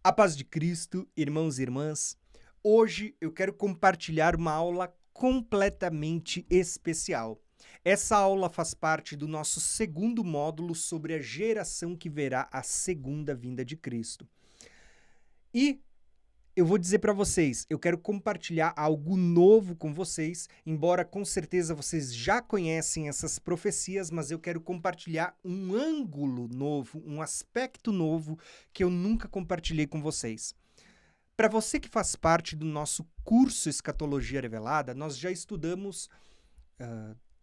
A paz de Cristo, irmãos e irmãs. Hoje eu quero compartilhar uma aula completamente especial. Essa aula faz parte do nosso segundo módulo sobre a geração que verá a segunda vinda de Cristo. E eu vou dizer para vocês, eu quero compartilhar algo novo com vocês, embora com certeza vocês já conhecem essas profecias, mas eu quero compartilhar um ângulo novo, um aspecto novo que eu nunca compartilhei com vocês. Para você que faz parte do nosso curso Escatologia Revelada, nós já estudamos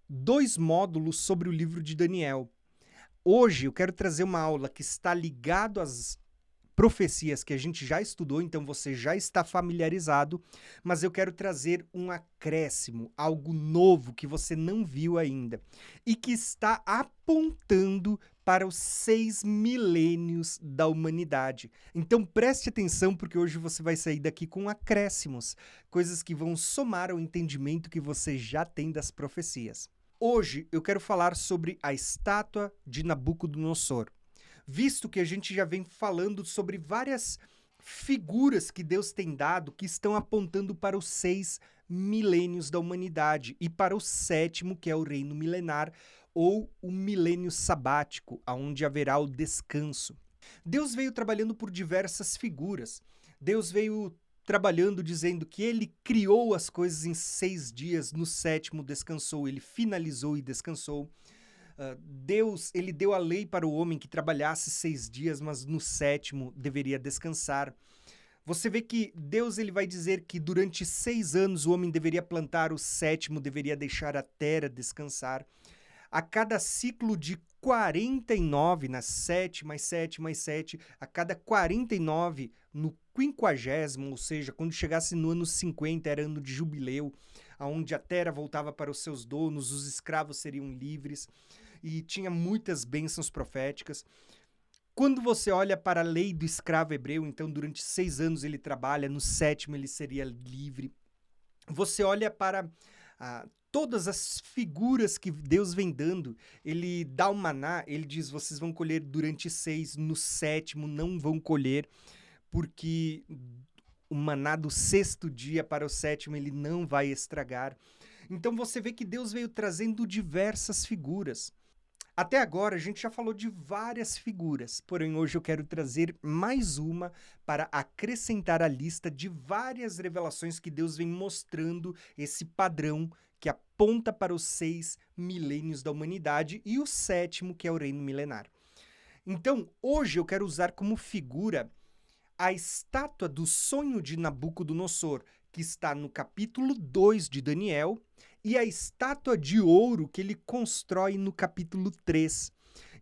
2 módulos sobre o livro de Daniel. Hoje eu quero trazer uma aula que está ligado às profecias que a gente já estudou, então você já está familiarizado, mas eu quero trazer um acréscimo, algo novo que você não viu ainda e que está apontando para os 6 milênios da humanidade. Então preste atenção, porque hoje você vai sair daqui com acréscimos, coisas que vão somar ao entendimento que você já tem das profecias. Hoje eu quero falar sobre a estátua de Nabucodonosor. Visto que a gente já vem falando sobre várias figuras que Deus tem dado que estão apontando para os 6 milênios da humanidade e para o 7º, que é o reino milenar, ou o milênio sabático, onde haverá o descanso. Deus veio trabalhando por diversas figuras. Deus veio trabalhando dizendo que ele criou as coisas em 6 dias, no 7º descansou, ele finalizou e descansou. Deus, ele deu a lei para o homem que trabalhasse 6 dias, mas no 7º deveria descansar. Você vê que Deus ele vai dizer que durante 6 anos o homem deveria plantar, o 7º deveria deixar a terra descansar. A cada ciclo de 49, nas 7 mais 7 mais 7, a cada 49, no 50º, ou seja, quando chegasse no ano 50, era ano de jubileu, onde a terra voltava para os seus donos, os escravos seriam livres, e tinha muitas bênçãos proféticas. Quando você olha para a lei do escravo hebreu, então durante 6 anos ele trabalha, no 7º ele seria livre. Você olha para todas as figuras que Deus vem dando, ele dá o maná, ele diz, vocês vão colher durante 6, no 7º não vão colher, porque o maná do 6º dia para o 7º ele não vai estragar. Então você vê que Deus veio trazendo diversas figuras. Até agora a gente já falou de várias figuras, porém hoje eu quero trazer mais uma para acrescentar à lista de várias revelações que Deus vem mostrando esse padrão que aponta para os 6 milênios da humanidade e o 7º, que é o reino milenar. Então, hoje eu quero usar como figura a estátua do sonho de Nabucodonosor, que está no capítulo 2 de Daniel, e a estátua de ouro que ele constrói no capítulo 3.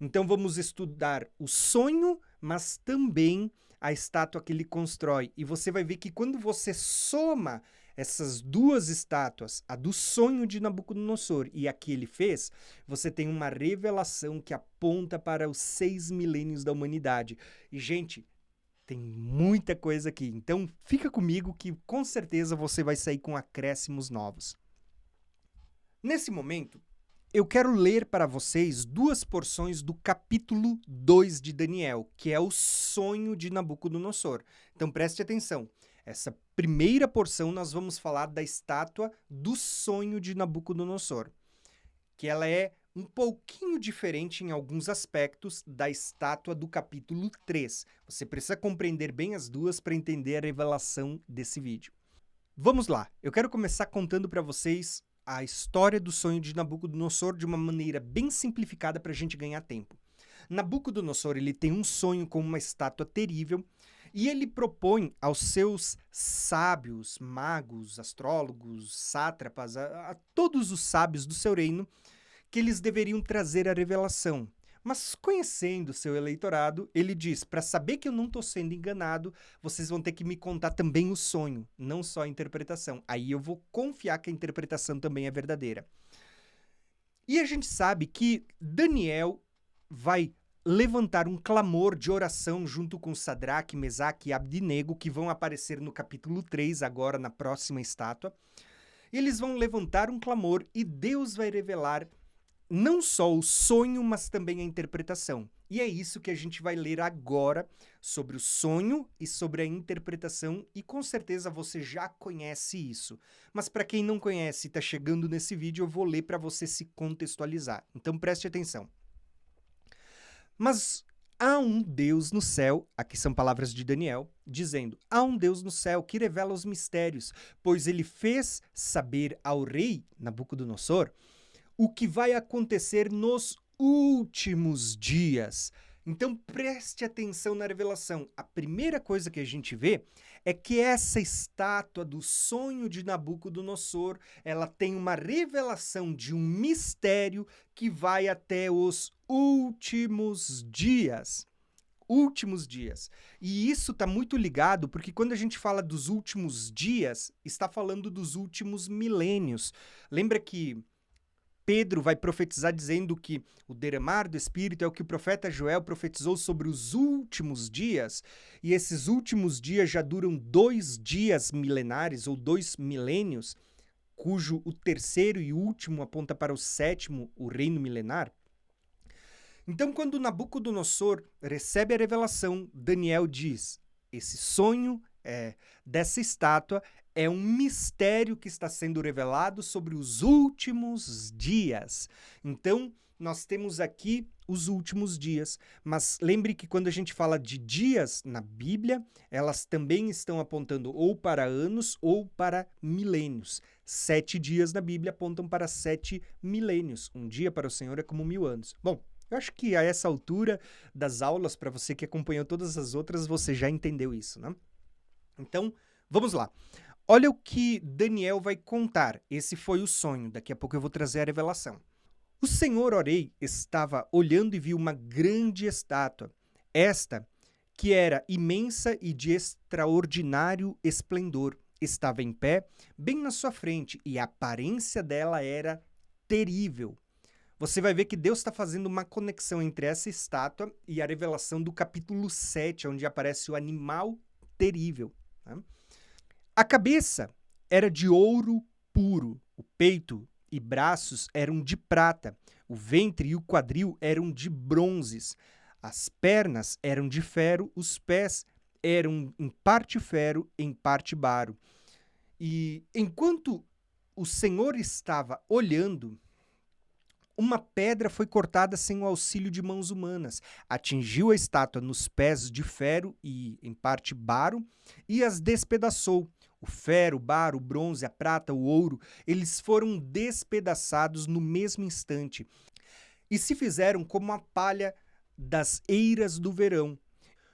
Então vamos estudar o sonho, mas também a estátua que ele constrói. E você vai ver que quando você soma essas 2 estátuas, a do sonho de Nabucodonosor e a que ele fez, você tem uma revelação que aponta para os 6 milênios da humanidade. E, gente, tem muita coisa aqui, então fica comigo que com certeza você vai sair com acréscimos novos. Nesse momento, eu quero ler para vocês 2 porções do capítulo 2 de Daniel, que é o sonho de Nabucodonosor. Então preste atenção, essa primeira porção nós vamos falar da estátua do sonho de Nabucodonosor, que ela é um pouquinho diferente em alguns aspectos da estátua do capítulo 3. Você precisa compreender bem as duas para entender a revelação desse vídeo. Vamos lá, eu quero começar contando para vocês a história do sonho de Nabucodonosor de uma maneira bem simplificada para a gente ganhar tempo. Nabucodonosor ele tem um sonho com uma estátua terrível e ele propõe aos seus sábios, magos, astrólogos, sátrapas, a todos os sábios do seu reino, que eles deveriam trazer a revelação. Mas conhecendo seu eleitorado, ele diz, para saber que eu não estou sendo enganado, vocês vão ter que me contar também o sonho, não só a interpretação. Aí eu vou confiar que a interpretação também é verdadeira. E a gente sabe que Daniel vai levantar um clamor de oração junto com Sadraque, Mesaque e Abdinego, que vão aparecer no capítulo 3, agora na próxima estátua. Eles vão levantar um clamor e Deus vai revelar não só o sonho, mas também a interpretação. E é isso que a gente vai ler agora sobre o sonho e sobre a interpretação, e com certeza você já conhece isso. Mas para quem não conhece e está chegando nesse vídeo, eu vou ler para você se contextualizar. Então preste atenção. Mas há um Deus no céu, aqui são palavras de Daniel, dizendo: há um Deus no céu que revela os mistérios, pois ele fez saber ao rei Nabucodonosor o que vai acontecer nos últimos dias. Então preste atenção na revelação. A primeira coisa que a gente vê é que essa estátua do sonho de Nabucodonosor, ela tem uma revelação de um mistério que vai até os últimos dias. Últimos dias. E isso está muito ligado porque quando a gente fala dos últimos dias, está falando dos últimos milênios. Lembra que Pedro vai profetizar dizendo que o derramar do Espírito é o que o profeta Joel profetizou sobre os últimos dias, e esses últimos dias já duram 2 dias milenares, ou 2 milênios, cujo o terceiro e último aponta para o sétimo, o reino milenar. Então, quando Nabucodonosor recebe a revelação, Daniel diz: esse sonho dessa estátua é um mistério que está sendo revelado sobre os últimos dias. Então, nós temos aqui os últimos dias, mas lembre que quando a gente fala de dias na Bíblia, elas também estão apontando ou para anos ou para milênios. 7 dias na Bíblia apontam para 7 milênios. Um dia para o Senhor é como 1000 anos. Bom, eu acho que a essa altura das aulas, para você que acompanhou todas as outras, você já entendeu isso, né? Então, vamos lá. Olha o que Daniel vai contar. Esse foi o sonho. Daqui a pouco eu vou trazer a revelação. O senhor, ó rei, estava olhando e viu uma grande estátua. Esta, que era imensa e de extraordinário esplendor, estava em pé, bem na sua frente, e a aparência dela era terrível. Você vai ver que Deus está fazendo uma conexão entre essa estátua e a revelação do capítulo 7, onde aparece o animal terrível. Né? A cabeça era de ouro puro, o peito e braços eram de prata, o ventre e o quadril eram de bronzes, as pernas eram de ferro, os pés eram em parte ferro, em parte baro. E enquanto o Senhor estava olhando, uma pedra foi cortada sem o auxílio de mãos humanas, atingiu a estátua nos pés de ferro e, em parte, baro, e as despedaçou. O ferro, o baro, o bronze, a prata, o ouro, eles foram despedaçados no mesmo instante e se fizeram como a palha das eiras do verão.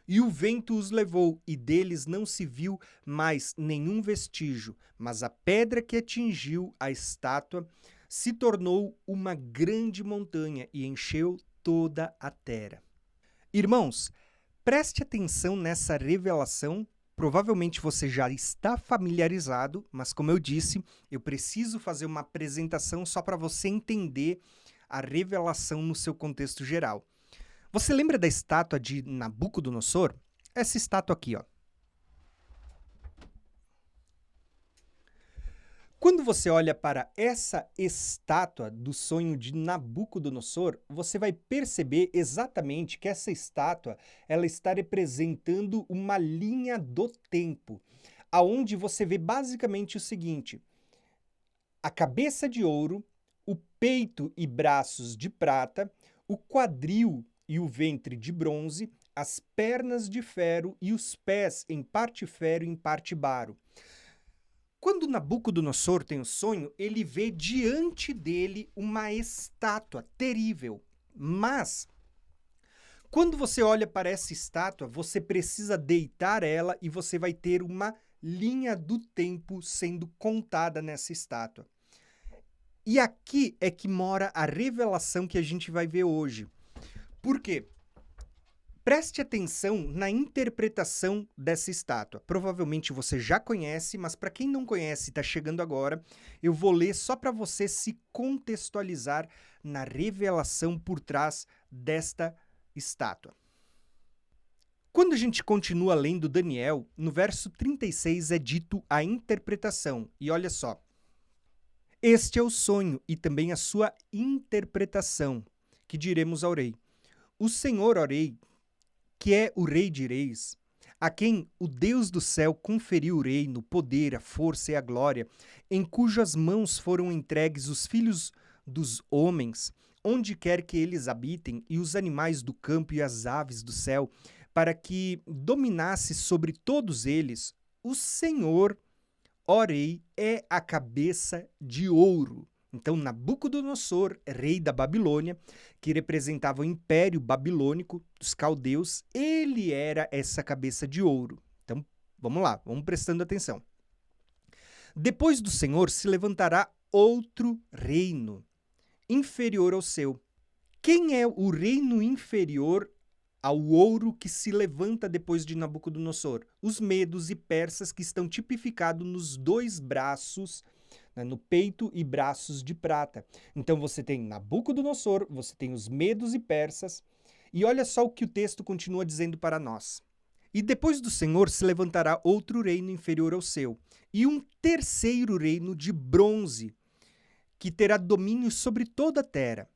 E o vento os levou, e deles não se viu mais nenhum vestígio, mas a pedra que atingiu a estátua se tornou uma grande montanha e encheu toda a terra. Irmãos, preste atenção nessa revelação. Provavelmente você já está familiarizado, mas como eu disse, eu preciso fazer uma apresentação só para você entender a revelação no seu contexto geral. Você lembra da estátua de Nabucodonosor? Essa estátua aqui, ó. Quando você olha para essa estátua do sonho de Nabucodonosor, você vai perceber exatamente que essa estátua ela está representando uma linha do tempo, aonde você vê basicamente o seguinte: a cabeça de ouro, o peito e braços de prata, o quadril e o ventre de bronze, as pernas de ferro e os pés em parte ferro e em parte baro. Quando Nabucodonosor tem o sonho, ele vê diante dele uma estátua terrível. Mas, quando você olha para essa estátua, você precisa deitar ela e você vai ter uma linha do tempo sendo contada nessa estátua. E aqui é que mora a revelação que a gente vai ver hoje. Por quê? Preste atenção na interpretação dessa estátua. Provavelmente você já conhece, mas para quem não conhece e está chegando agora, eu vou ler só para você se contextualizar na revelação por trás desta estátua. Quando a gente continua lendo Daniel, no verso 36 é dito a interpretação. E olha só. Este é o sonho e também a sua interpretação, que diremos ao rei. O Senhor, ó Rei, que é o Rei de Reis, a quem o Deus do céu conferiu o reino, o poder, a força e a glória, em cujas mãos foram entregues os filhos dos homens, onde quer que eles habitem, e os animais do campo e as aves do céu, para que dominasse sobre todos eles. O Senhor, ó Rei, é a cabeça de ouro. Então, Nabucodonosor, rei da Babilônia, que representava o Império Babilônico dos caldeus, ele era essa cabeça de ouro. Então, vamos lá, vamos prestando atenção. Depois do Senhor se levantará outro reino, inferior ao seu. Quem é o reino inferior ao ouro que se levanta depois de Nabucodonosor? Os medos e persas, que estão tipificados nos dois braços, no peito e braços de prata. Então você tem Nabucodonosor, você tem os medos e persas, e olha só o que o texto continua dizendo para nós. E depois do Senhor se levantará outro reino inferior ao seu, e um terceiro reino de bronze, que terá domínio sobre toda a terra.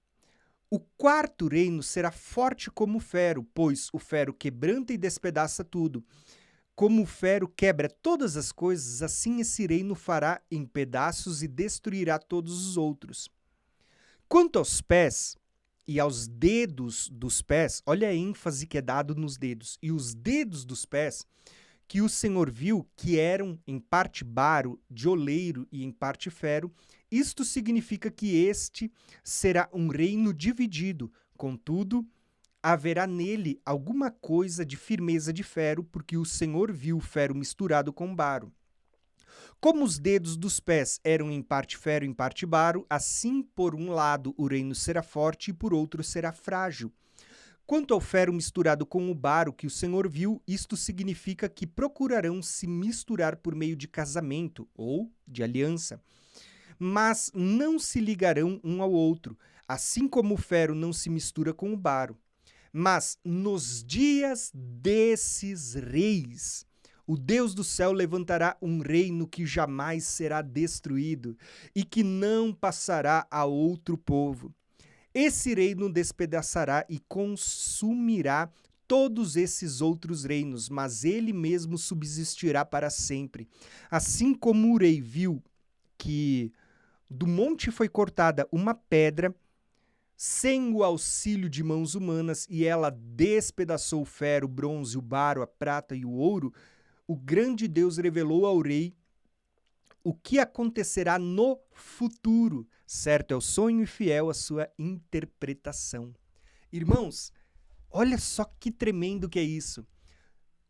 O quarto reino será forte como o ferro, pois o ferro quebranta e despedaça tudo. Como o ferro quebra todas as coisas, assim esse reino fará em pedaços e destruirá todos os outros. Quanto aos pés e aos dedos dos pés, olha a ênfase que é dado nos dedos. E os dedos dos pés, que o Senhor viu que eram em parte baro, de oleiro e em parte ferro, isto significa que este será um reino dividido. Contudo, haverá nele alguma coisa de firmeza de ferro, porque o Senhor viu o ferro misturado com baro. Como os dedos dos pés eram em parte ferro e em parte baro, assim por um lado o reino será forte e por outro será frágil. Quanto ao ferro misturado com o baro que o Senhor viu, isto significa que procurarão se misturar por meio de casamento ou de aliança, mas não se ligarão um ao outro, assim como o ferro não se mistura com o baro. Mas nos dias desses reis, o Deus do céu levantará um reino que jamais será destruído e que não passará a outro povo. Esse reino despedaçará e consumirá todos esses outros reinos, mas ele mesmo subsistirá para sempre. Assim como o rei viu que do monte foi cortada uma pedra, sem o auxílio de mãos humanas, e ela despedaçou o ferro, o bronze, o baro, a prata e o ouro, o grande Deus revelou ao rei o que acontecerá no futuro. Certo é o sonho e fiel a sua interpretação. Irmãos, olha só que tremendo que é isso.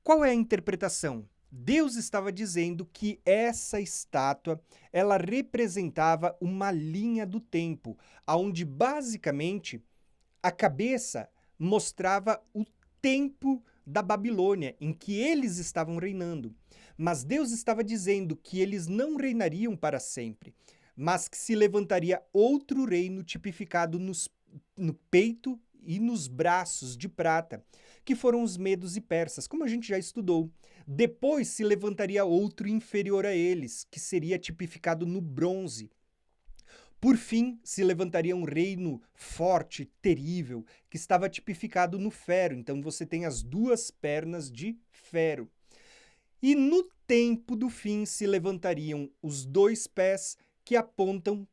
Qual é a interpretação? Deus estava dizendo que essa estátua, ela representava uma linha do tempo, onde basicamente a cabeça mostrava o tempo da Babilônia, em que eles estavam reinando. Mas Deus estava dizendo que eles não reinariam para sempre, mas que se levantaria outro reino tipificado no peito e nos braços de prata, que foram os medos e persas, como a gente já estudou. Depois se levantaria outro inferior a eles, que seria tipificado no bronze. Por fim, se levantaria um reino forte, terrível, que estava tipificado no ferro. Então você tem as duas pernas de ferro. E no tempo do fim se levantariam os dois pés que apontam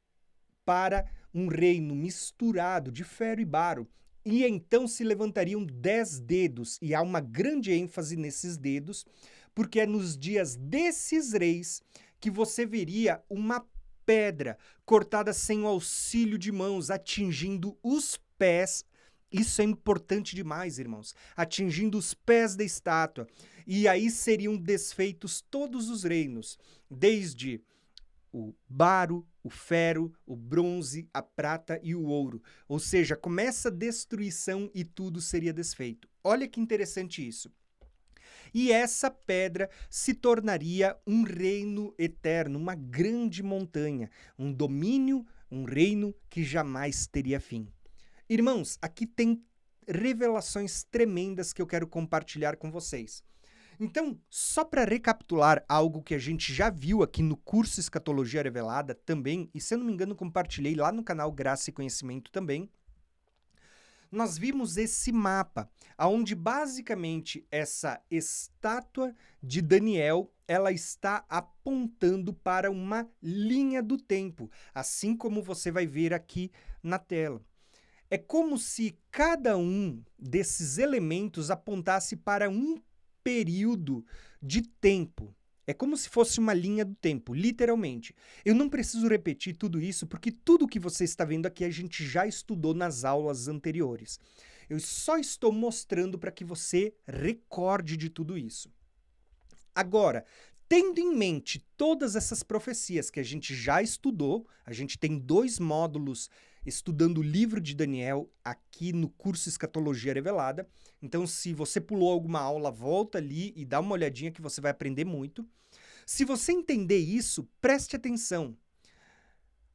para um reino misturado de ferro e baro. E então se levantariam 10 dedos, e há uma grande ênfase nesses dedos, porque é nos dias desses reis que você veria uma pedra cortada sem o auxílio de mãos, atingindo os pés. Isso é importante demais, irmãos. Atingindo os pés da estátua. E aí seriam desfeitos todos os reinos, desde o baro, o ferro, o bronze, a prata e o ouro. Ou seja, começa a destruição e tudo seria desfeito. Olha que interessante isso. E essa pedra se tornaria um reino eterno, uma grande montanha, um domínio, um reino que jamais teria fim. Irmãos, aqui tem revelações tremendas que eu quero compartilhar com vocês. Então, só para recapitular algo que a gente já viu aqui no curso Escatologia Revelada também, e se eu não me engano compartilhei lá no canal Graça e Conhecimento também, nós vimos esse mapa, aonde basicamente essa estátua de Daniel, ela está apontando para uma linha do tempo, assim como você vai ver aqui na tela. É como se cada um desses elementos apontasse para um período de tempo. É como se fosse uma linha do tempo, literalmente. Eu não preciso repetir tudo isso, porque tudo que você está vendo aqui a gente já estudou nas aulas anteriores. Eu só estou mostrando para que você recorde de tudo isso. Agora, tendo em mente todas essas profecias que a gente já estudou, a gente tem 2 módulos estudando o livro de Daniel aqui no curso Escatologia Revelada. Então, se você pulou alguma aula, volta ali e dá uma olhadinha que você vai aprender muito. Se você entender isso, preste atenção.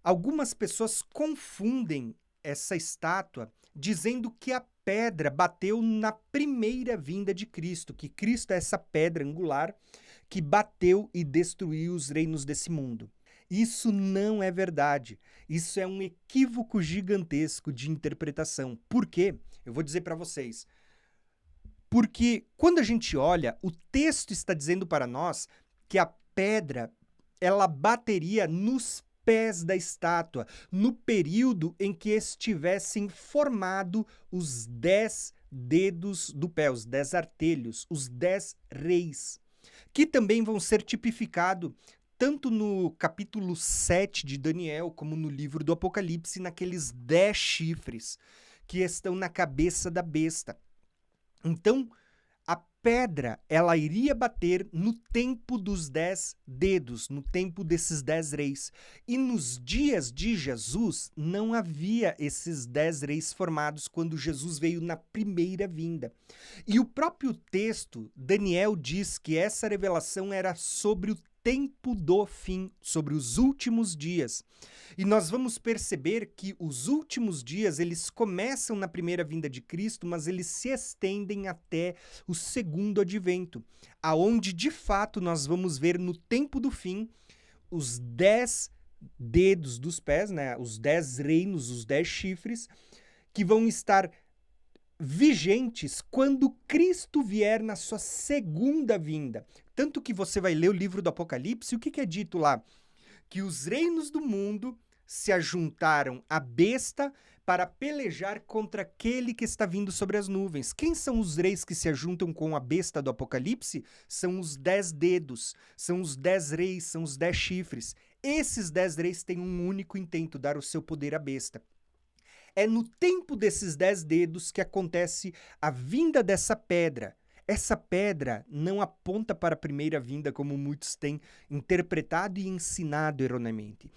Algumas pessoas confundem essa estátua dizendo que a pedra bateu na primeira vinda de Cristo, que Cristo é essa pedra angular que bateu e destruiu os reinos desse mundo. Isso não é verdade. Isso é um equívoco gigantesco de interpretação. Por quê? Eu vou dizer para vocês. Porque quando a gente olha, o texto está dizendo para nós que a pedra, ela bateria nos pés da estátua, no período em que estivessem formado os 10 dedos do pé, os 10 artelhos, os 10 reis, que também vão ser tipificados tanto no capítulo 7 de Daniel, como no livro do Apocalipse, naqueles 10 chifres que estão na cabeça da besta. Então, a pedra, ela iria bater no tempo dos 10 dedos, no tempo desses 10 reis. E nos dias de Jesus, não havia esses 10 reis formados quando Jesus veio na primeira vinda. E o próprio texto, Daniel diz que essa revelação era sobre o tempo do fim, sobre os últimos dias. E nós vamos perceber que os últimos dias, eles começam na primeira vinda de Cristo, mas eles se estendem até o segundo advento, aonde de fato nós vamos ver no tempo do fim os 10 dedos dos pés, né? Os 10 reinos, os 10 chifres, que vão estar vigentes quando Cristo vier na sua segunda vinda. Tanto que você vai ler o livro do Apocalipse, o que é dito lá? Que os reinos do mundo se ajuntaram à besta para pelejar contra aquele que está vindo sobre as nuvens. Quem são os reis que se ajuntam com a besta do Apocalipse? São os 10 dedos, são os 10 reis, são os 10 chifres. Esses 10 reis têm um único intento, dar o seu poder à besta. É no tempo desses 10 dedos que acontece a vinda dessa pedra. Essa pedra não aponta para a primeira vinda, como muitos têm interpretado e ensinado erroneamente.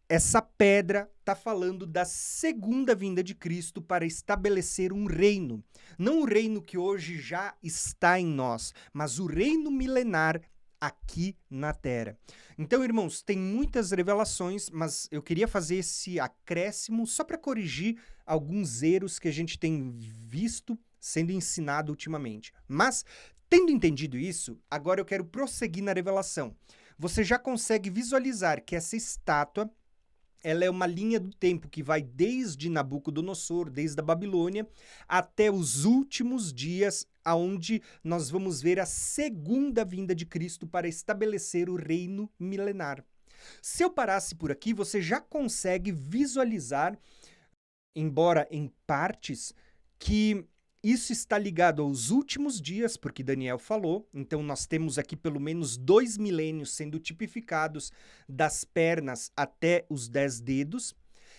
Essa pedra está falando da segunda vinda de Cristo para estabelecer um reino. Não o reino que hoje já está em nós, mas o reino milenar aqui na Terra. Então, irmãos, tem muitas revelações, mas eu queria fazer esse acréscimo só para corrigir alguns erros que a gente tem visto sendo ensinado ultimamente. Mas, tendo entendido isso, agora eu quero prosseguir na revelação. Você já consegue visualizar que essa estátua, ela é uma linha do tempo que vai desde Nabucodonosor, desde a Babilônia, até os últimos dias, aonde nós vamos ver a segunda vinda de Cristo para estabelecer o reino milenar. Se eu parasse por aqui, você já consegue visualizar, embora em partes, que isso está ligado aos últimos dias, porque Daniel falou. Então nós temos aqui pelo menos 2 milênios sendo tipificados das pernas até os 10 dedos.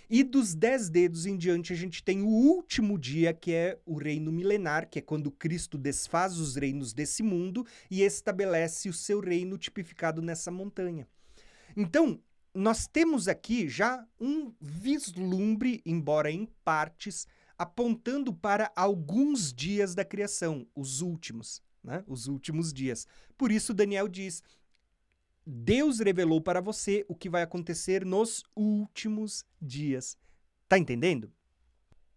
E dos 10 dedos em diante a gente tem o último dia, que é o reino milenar, que é quando Cristo desfaz os reinos desse mundo e estabelece o seu reino tipificado nessa montanha. Então, nós temos aqui já um vislumbre, embora em partes, apontando para alguns dias da criação, os últimos, né? Os últimos dias. Por isso Daniel diz: Deus revelou para você o que vai acontecer nos últimos dias. Tá entendendo?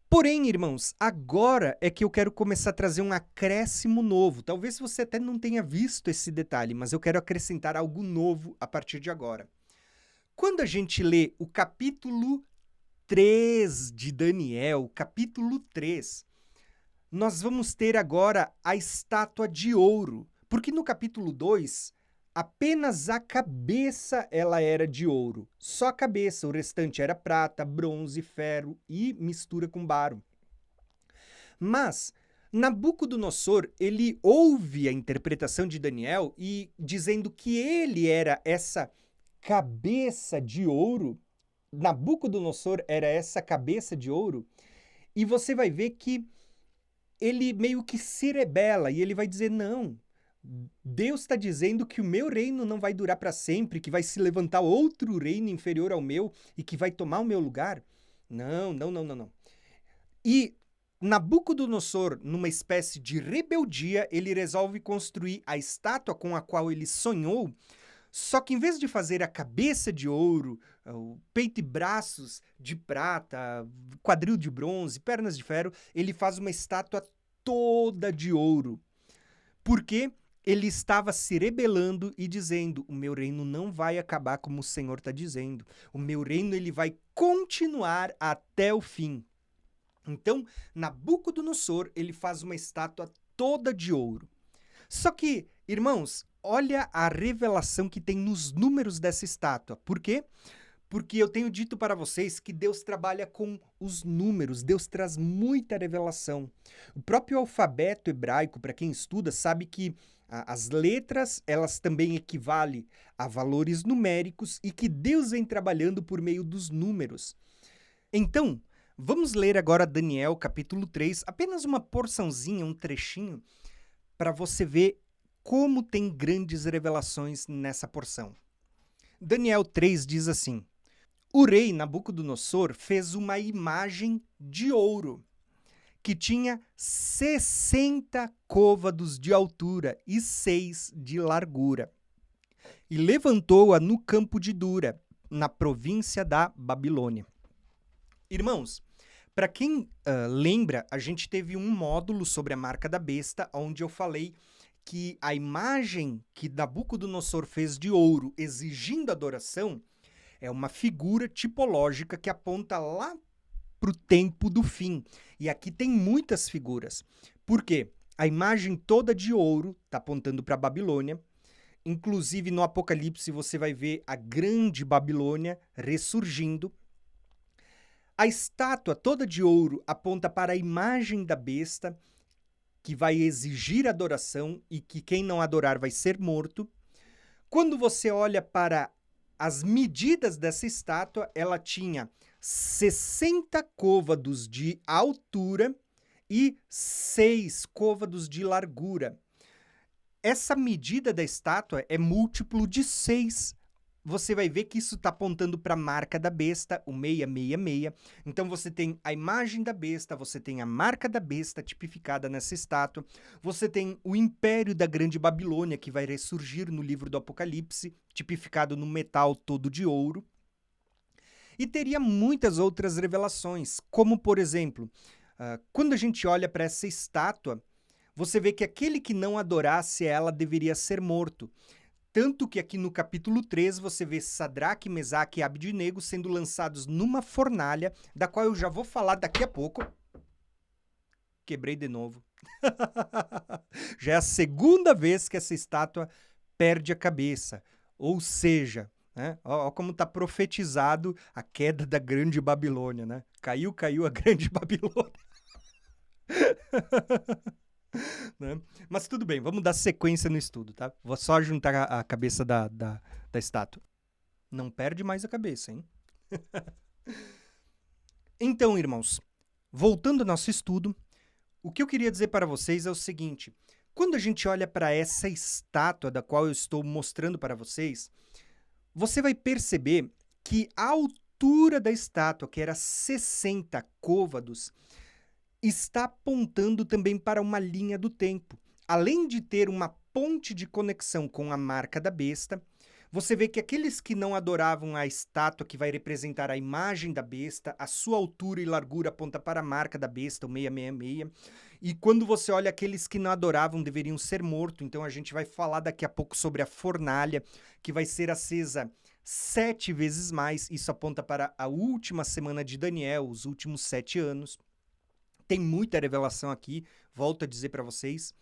Porém, irmãos, agora é que eu quero começar a trazer um acréscimo novo. Talvez você até não tenha visto esse detalhe, mas eu quero acrescentar algo novo a partir de agora. Quando a gente lê o capítulo 3 de Daniel, capítulo 3, nós vamos ter agora a estátua de ouro, porque no capítulo 2, apenas a cabeça ela era de ouro, só a cabeça, o restante era prata, bronze, ferro e mistura com baro. Mas Nabucodonosor, ele ouve a interpretação de Daniel e dizendo que ele era essa cabeça de ouro, Nabucodonosor era essa cabeça de ouro, e você vai ver que ele meio que se rebela e ele vai dizer: não, Deus está dizendo que o meu reino não vai durar para sempre, que vai se levantar outro reino inferior ao meu e que vai tomar o meu lugar. Não, não, não, não, não. E Nabucodonosor, numa espécie de rebeldia, ele resolve construir a estátua com a qual ele sonhou, só que em vez de fazer a cabeça de ouro, o peito e braços de prata, quadril de bronze, pernas de ferro, ele faz uma estátua toda de ouro. Porque ele estava se rebelando e dizendo: o meu reino não vai acabar como o Senhor está dizendo. O meu reino ele vai continuar até o fim. Então, Nabucodonosor, ele faz uma estátua toda de ouro. Só que, irmãos, olha a revelação que tem nos números dessa estátua. Por quê? Porque eu tenho dito para vocês que Deus trabalha com os números, Deus traz muita revelação. O próprio alfabeto hebraico, para quem estuda, sabe que as letras, elas também equivalem a valores numéricos e que Deus vem trabalhando por meio dos números. Então, vamos ler agora Daniel, capítulo 3, apenas uma porçãozinha, um trechinho, para você ver como tem grandes revelações nessa porção. Daniel 3 diz assim: o rei Nabucodonosor fez uma imagem de ouro, que tinha 60 côvados de altura e 6 de largura, e levantou-a no campo de Dura, na província da Babilônia. Irmãos, para quem lembra, a gente teve um módulo sobre a marca da besta, onde eu falei que a imagem que Nabucodonosor fez de ouro exigindo adoração é uma figura tipológica que aponta lá para o tempo do fim. E aqui tem muitas figuras. Por quê? A imagem toda de ouro está apontando para a Babilônia. Inclusive, no Apocalipse, você vai ver a grande Babilônia ressurgindo. A estátua toda de ouro aponta para a imagem da besta, que vai exigir adoração e que quem não adorar vai ser morto. Quando você olha para as medidas dessa estátua, ela tinha 60 côvados de altura e 6 côvados de largura. Essa medida da estátua é múltiplo de 6. Você vai ver que isso está apontando para a marca da besta, o 666. Então você tem a imagem da besta, você tem a marca da besta tipificada nessa estátua, você tem o império da grande Babilônia, que vai ressurgir no livro do Apocalipse, tipificado no metal todo de ouro. E teria muitas outras revelações, como, por exemplo, quando a gente olha para essa estátua, você vê que aquele que não adorasse ela deveria ser morto. Tanto que aqui no capítulo 3 você vê Sadraque, Mesaque e Abdenego sendo lançados numa fornalha, da qual eu já vou falar daqui a pouco. Quebrei de novo. Já é a segunda vez que essa estátua perde a cabeça. Ou seja, né? Ó como está profetizado a queda da grande Babilônia, né? Caiu a grande Babilônia. Né? Mas tudo bem, vamos dar sequência no estudo, tá? Vou só juntar a cabeça da estátua. Não perde mais a cabeça, hein? Então, irmãos, voltando ao nosso estudo, o que eu queria dizer para vocês é o seguinte: quando a gente olha para essa estátua da qual eu estou mostrando para vocês, você vai perceber que a altura da estátua, que era 60 côvados, está apontando também para uma linha do tempo. Além de ter uma ponte de conexão com a marca da besta, você vê que aqueles que não adoravam a estátua que vai representar a imagem da besta, a sua altura e largura aponta para a marca da besta, o 666. E quando você olha aqueles que não adoravam deveriam ser mortos. Então a gente vai falar daqui a pouco sobre a fornalha, que vai ser acesa 7 vezes mais. Isso aponta para a última semana de Daniel, os últimos 7 anos. Tem muita revelação aqui, volto a dizer para vocês.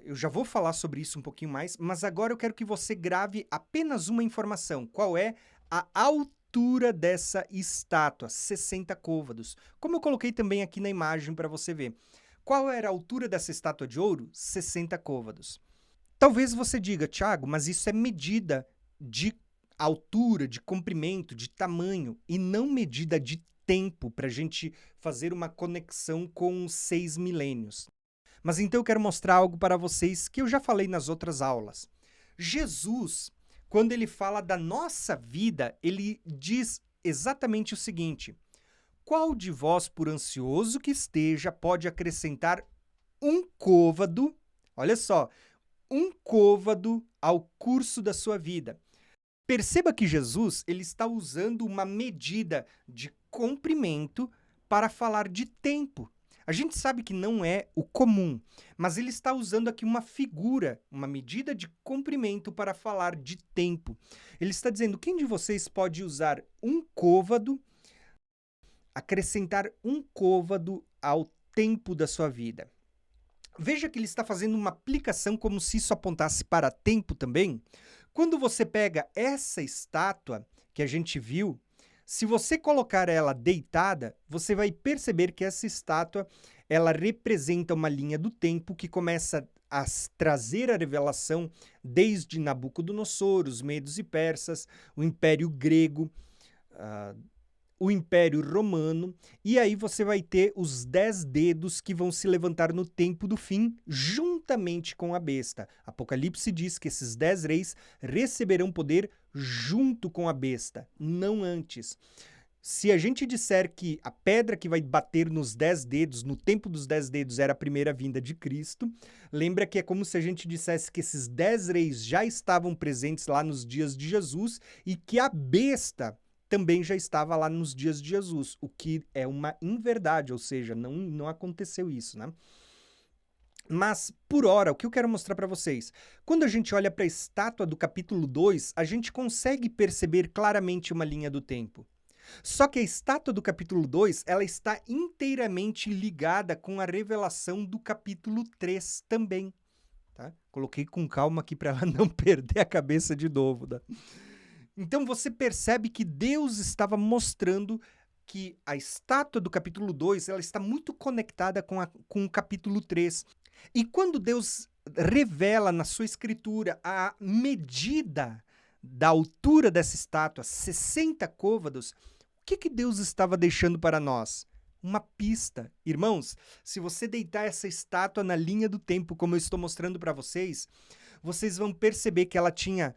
Eu já vou falar sobre isso um pouquinho mais, mas agora eu quero que você grave apenas uma informação. Qual é a altura dessa estátua? 60 côvados. Como eu coloquei também aqui na imagem para você ver. Qual era a altura dessa estátua de ouro? 60 côvados. Talvez você diga, Thiago, mas isso é medida de altura, de comprimento, de tamanho, e não medida de tempo para a gente fazer uma conexão com os 6 milênios. Mas então eu quero mostrar algo para vocês que eu já falei nas outras aulas. Jesus, quando ele fala da nossa vida, ele diz exatamente o seguinte: qual de vós, por ansioso que esteja, pode acrescentar um côvado, olha só, um côvado ao curso da sua vida? Perceba que Jesus ele está usando uma medida de comprimento para falar de tempo. A gente sabe que não é o comum, mas ele está usando aqui uma figura, uma medida de comprimento para falar de tempo. Ele está dizendo, quem de vocês pode usar um côvado, acrescentar um côvado ao tempo da sua vida? Veja que ele está fazendo uma aplicação como se isso apontasse para tempo também. Quando você pega essa estátua que a gente viu, se você colocar ela deitada, você vai perceber que essa estátua ela representa uma linha do tempo que começa a trazer a revelação desde Nabucodonosor, os medos e persas, o Império Grego, o Império Romano, e aí você vai ter os 10 dedos que vão se levantar no tempo do fim, juntamente com a besta. Apocalipse diz que esses 10 reis receberão poder junto com a besta, não antes. Se a gente disser que a pedra que vai bater nos 10 dedos, no tempo dos 10 dedos, era a primeira vinda de Cristo, lembra que é como se a gente dissesse que esses 10 reis já estavam presentes lá nos dias de Jesus e que a besta também já estava lá nos dias de Jesus, o que é uma inverdade, ou seja, não aconteceu isso, né? Mas, por hora, o que eu quero mostrar para vocês? Quando a gente olha para a estátua do capítulo 2, a gente consegue perceber claramente uma linha do tempo. Só que a estátua do capítulo 2, ela está inteiramente ligada com a revelação do capítulo 3 também. Tá? Coloquei com calma aqui para ela não perder a cabeça de novo, tá? Então você percebe que Deus estava mostrando que a estátua do capítulo 2 ela está muito conectada com o capítulo 3. E quando Deus revela na sua escritura a medida da altura dessa estátua, 60 côvados, o que Deus estava deixando para nós? Uma pista. Irmãos, se você deitar essa estátua na linha do tempo, como eu estou mostrando para vocês, vocês vão perceber que ela tinha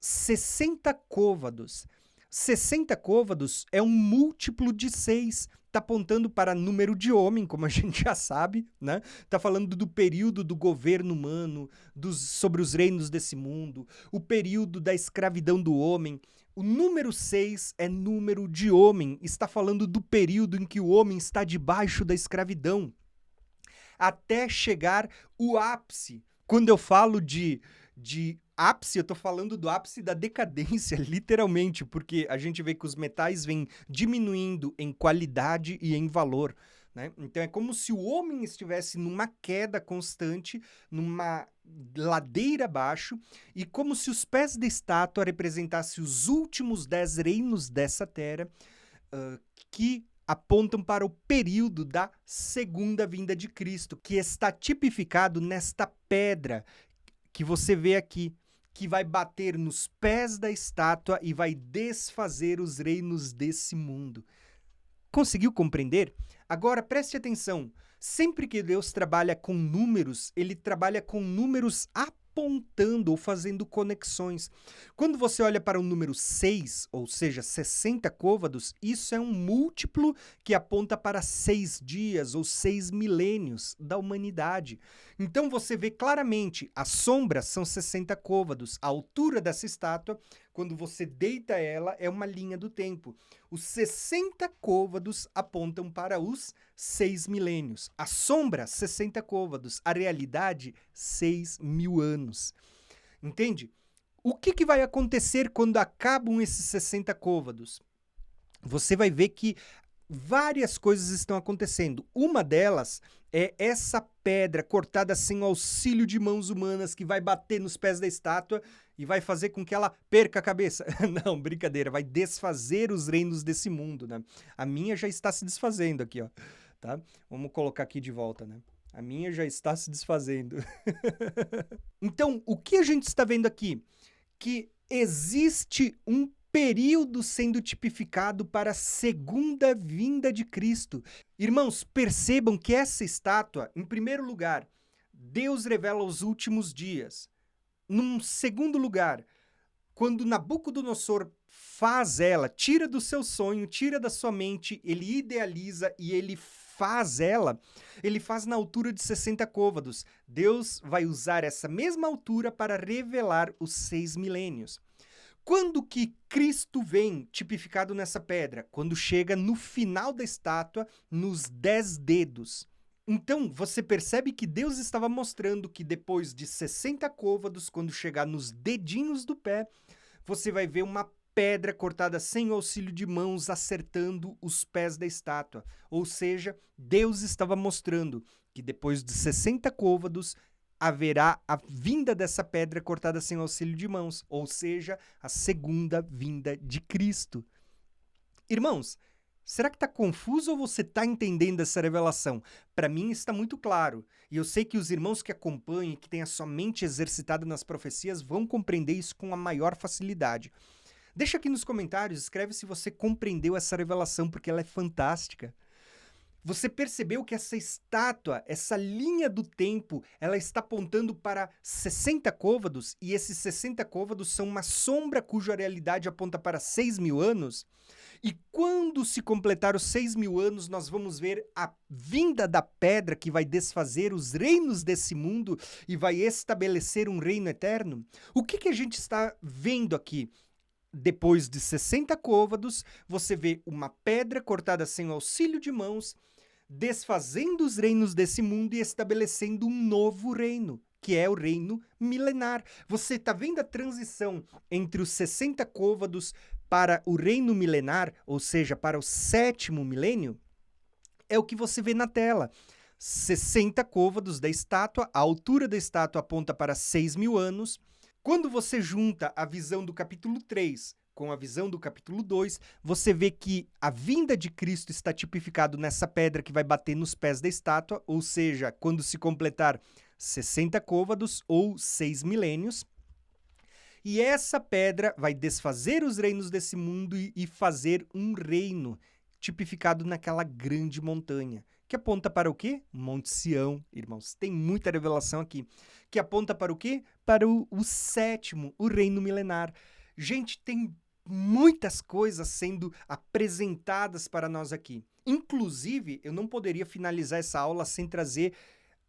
60 côvados. 60 côvados é um múltiplo de 6. Está apontando para número de homem, como a gente já sabe, né? Está falando do período do governo humano, sobre os reinos desse mundo, o período da escravidão do homem. O número 6 é número de homem, está falando do período em que o homem está debaixo da escravidão, até chegar o ápice. Quando eu falo de ápice, eu estou falando do ápice da decadência, literalmente, porque a gente vê que os metais vêm diminuindo em qualidade e em valor, né? Então é como se o homem estivesse numa queda constante, numa ladeira abaixo, e como se os pés da estátua representassem os últimos 10 reinos dessa terra, que apontam para o período da segunda vinda de Cristo, que está tipificado nesta pedra que você vê aqui, que vai bater nos pés da estátua e vai desfazer os reinos desse mundo. Conseguiu compreender? Agora preste atenção, sempre que Deus trabalha com números, ele trabalha com números apontando ou fazendo conexões. Quando você olha para o número 6, ou seja, 60 côvados, isso é um múltiplo que aponta para 6 dias ou 6 milênios da humanidade. Então você vê claramente, as sombras são 60 côvados, a altura dessa estátua, quando você deita ela, é uma linha do tempo. Os 60 côvados apontam para os 6 milênios. A sombra, 60 côvados. A realidade, 6 mil anos. Entende? O que vai acontecer quando acabam esses 60 côvados? Você vai ver que várias coisas estão acontecendo. Uma delas é essa pedra cortada sem o auxílio de mãos humanas que vai bater nos pés da estátua e vai fazer com que ela perca a cabeça. Não, brincadeira, vai desfazer os reinos desse mundo, né? A minha já está se desfazendo aqui, ó, tá? Vamos colocar aqui de volta, né? A minha já está se desfazendo. Então, o que a gente está vendo aqui? Que existe um período sendo tipificado para a segunda vinda de Cristo. Irmãos, percebam que essa estátua, em primeiro lugar, Deus revela os últimos dias. Num segundo lugar, quando Nabucodonosor faz ela, tira do seu sonho, tira da sua mente, ele idealiza e ele faz ela, ele faz na altura de 60 côvados. Deus vai usar essa mesma altura para revelar os 6 milênios. Quando que Cristo vem tipificado nessa pedra? Quando chega no final da estátua, nos 10 dedos. Então, você percebe que Deus estava mostrando que depois de 60 côvados, quando chegar nos dedinhos do pé, você vai ver uma pedra cortada sem o auxílio de mãos acertando os pés da estátua. Ou seja, Deus estava mostrando que depois de 60 côvados, haverá a vinda dessa pedra cortada sem auxílio de mãos, ou seja, a segunda vinda de Cristo. Irmãos, será que está confuso ou você está entendendo essa revelação? Para mim está muito claro, e eu sei que os irmãos que acompanham e que têm a sua mente exercitada nas profecias vão compreender isso com a maior facilidade. Deixa aqui nos comentários, escreve se você compreendeu essa revelação, porque ela é fantástica. Você percebeu que essa estátua, essa linha do tempo, ela está apontando para 60 côvados, e esses 60 côvados são uma sombra cuja realidade aponta para 6.000 anos? E quando se completar os 6.000 anos, nós vamos ver a vinda da pedra que vai desfazer os reinos desse mundo e vai estabelecer um reino eterno? O que a gente está vendo aqui? Depois de 60 côvados, você vê uma pedra cortada sem o auxílio de mãos, desfazendo os reinos desse mundo e estabelecendo um novo reino, que é o reino milenar. Você está vendo a transição entre os 60 côvados para o reino milenar, ou seja, para o 7º milênio? É o que você vê na tela. 60 côvados da estátua, a altura da estátua aponta para 6.000 anos. Quando você junta a visão do capítulo 3 com a visão do capítulo 2, você vê que a vinda de Cristo está tipificado nessa pedra que vai bater nos pés da estátua, ou seja, quando se completar 60 côvados ou 6 milênios. E essa pedra vai desfazer os reinos desse mundo e fazer um reino tipificado naquela grande montanha. Que aponta para o quê? Monte Sião, irmãos. Tem muita revelação aqui. Que aponta para o quê? Para o 7º, o reino milenar. Gente, tem muitas coisas sendo apresentadas para nós aqui. Inclusive, eu não poderia finalizar essa aula sem trazer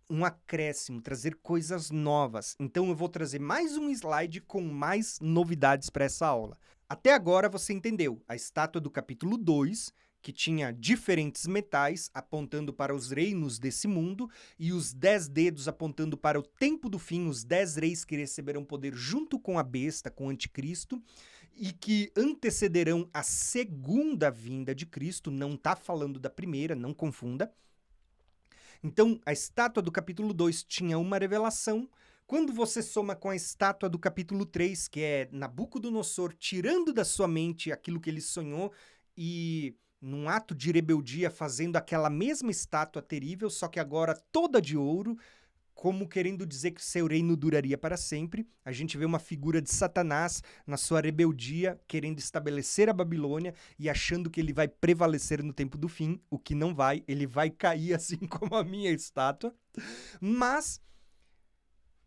um acréscimo, trazer coisas novas. Então eu vou trazer mais um slide com mais novidades para essa aula. Até agora você entendeu a estátua do capítulo 2, que tinha diferentes metais apontando para os reinos desse mundo, e os 10 dedos apontando para o tempo do fim, os 10 reis que receberão poder junto com a besta, com o anticristo, e que antecederão a segunda vinda de Cristo, não está falando da primeira, não confunda. Então, a estátua do capítulo 2 tinha uma revelação. Quando você soma com a estátua do capítulo 3, que é Nabucodonosor tirando da sua mente aquilo que ele sonhou e, num ato de rebeldia, fazendo aquela mesma estátua terrível, só que agora toda de ouro, como querendo dizer que seu reino duraria para sempre. A gente vê uma figura de Satanás na sua rebeldia, querendo estabelecer a Babilônia e achando que ele vai prevalecer no tempo do fim, o que não vai, ele vai cair assim como a minha estátua. Mas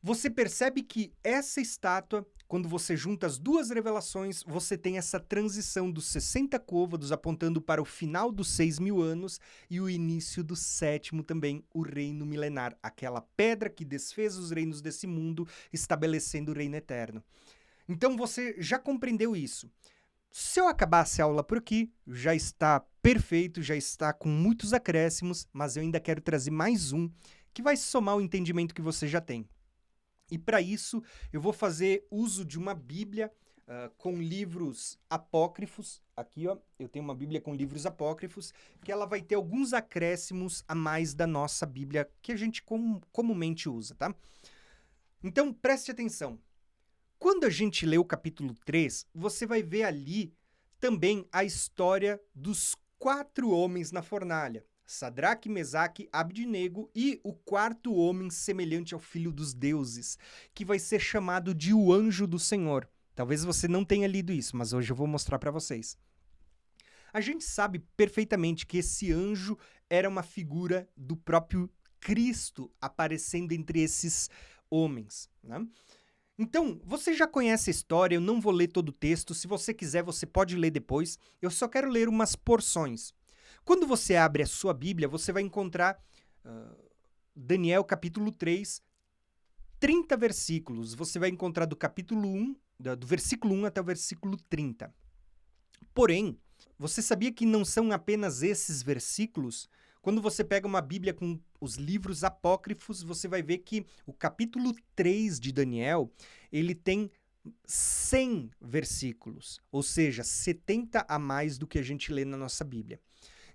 você percebe que essa estátua, quando você junta as duas revelações, você tem essa transição dos 60 côvados apontando para o final dos 6.000 anos e o início do 7º também, o reino milenar, aquela pedra que desfez os reinos desse mundo, estabelecendo o reino eterno. Então você já compreendeu isso. Se eu acabasse a aula por aqui, já está perfeito, já está com muitos acréscimos, mas eu ainda quero trazer mais um que vai somar o entendimento que você já tem. E para isso eu vou fazer uso de uma Bíblia com livros apócrifos. Aqui, ó, eu tenho uma Bíblia com livros apócrifos, que ela vai ter alguns acréscimos a mais da nossa Bíblia que a gente comumente usa, tá? Então, preste atenção. Quando a gente lê o capítulo 3, você vai ver ali também a história dos 4 homens na fornalha. Sadraque, Mesaque, Abdinego e o quarto homem semelhante ao filho dos deuses, que vai ser chamado de o anjo do Senhor. Talvez você não tenha lido isso, mas hoje eu vou mostrar para vocês. A gente sabe perfeitamente que esse anjo era uma figura do próprio Cristo aparecendo entre esses homens, né? Então, você já conhece a história, eu não vou ler todo o texto, se você quiser você pode ler depois, eu só quero ler umas porções. Quando você abre a sua Bíblia, você vai encontrar Daniel capítulo 3, 30 versículos. Você vai encontrar do capítulo 1, do versículo 1 até o versículo 30. Porém, você sabia que não são apenas esses versículos? Quando você pega uma Bíblia com os livros apócrifos, você vai ver que o capítulo 3 de Daniel, ele tem 100 versículos, ou seja, 70 a mais do que a gente lê na nossa Bíblia.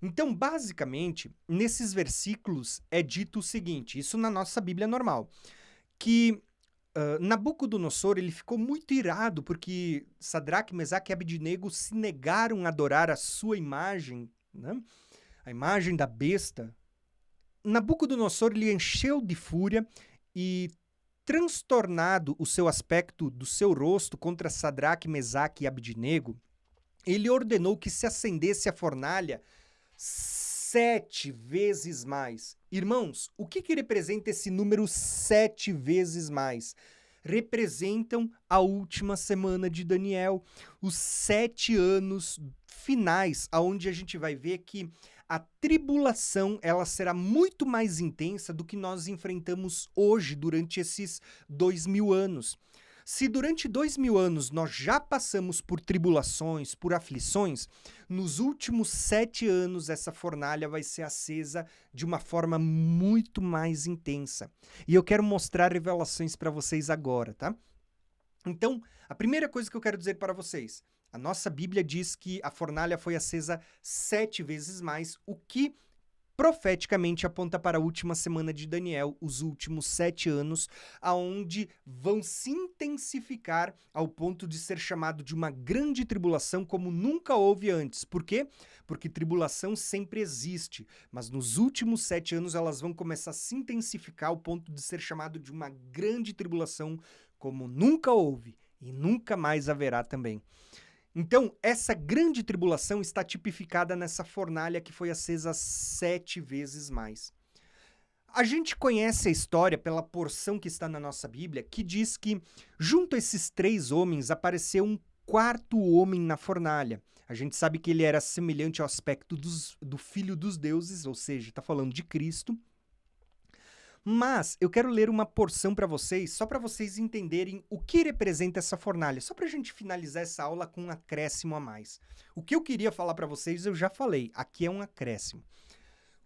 Então, basicamente, nesses versículos é dito o seguinte, isso na nossa Bíblia normal, que Nabucodonosor ele ficou muito irado porque Sadraque, Mesaque e Abdinego se negaram a adorar a sua imagem, né? A imagem da besta. Nabucodonosor ele encheu de fúria e, transtornado o seu aspecto do seu rosto contra Sadraque, Mesaque e Abdinego, ele ordenou que se acendesse a fornalha 7 vezes mais. Irmãos, o que representa esse número 7 vezes mais? Representam a última semana de Daniel, os 7 anos finais, onde a gente vai ver que a tribulação ela será muito mais intensa do que nós enfrentamos hoje durante esses 2000 anos. Se durante 2000 anos nós já passamos por tribulações, por aflições, nos últimos 7 anos essa fornalha vai ser acesa de uma forma muito mais intensa. E eu quero mostrar revelações para vocês agora, tá? Então, a primeira coisa que eu quero dizer para vocês, a nossa Bíblia diz que a fornalha foi acesa 7 vezes mais, o que profeticamente aponta para a última semana de Daniel, os últimos 7 anos, aonde vão se intensificar ao ponto de ser chamado de uma grande tribulação como nunca houve antes. Por quê? Porque tribulação sempre existe, mas nos últimos 7 anos elas vão começar a se intensificar ao ponto de ser chamado de uma grande tribulação como nunca houve e nunca mais haverá também. Então, essa grande tribulação está tipificada nessa fornalha que foi acesa 7 vezes mais. A gente conhece a história pela porção que está na nossa Bíblia, que diz que, junto a esses 3 homens, apareceu um quarto homem na fornalha. A gente sabe que ele era semelhante ao aspecto do Filho dos Deuses, ou seja, está falando de Cristo. Mas eu quero ler uma porção para vocês, só para vocês entenderem o que representa essa fornalha, só para a gente finalizar essa aula com um acréscimo a mais. O que eu queria falar para vocês eu já falei, aqui é um acréscimo.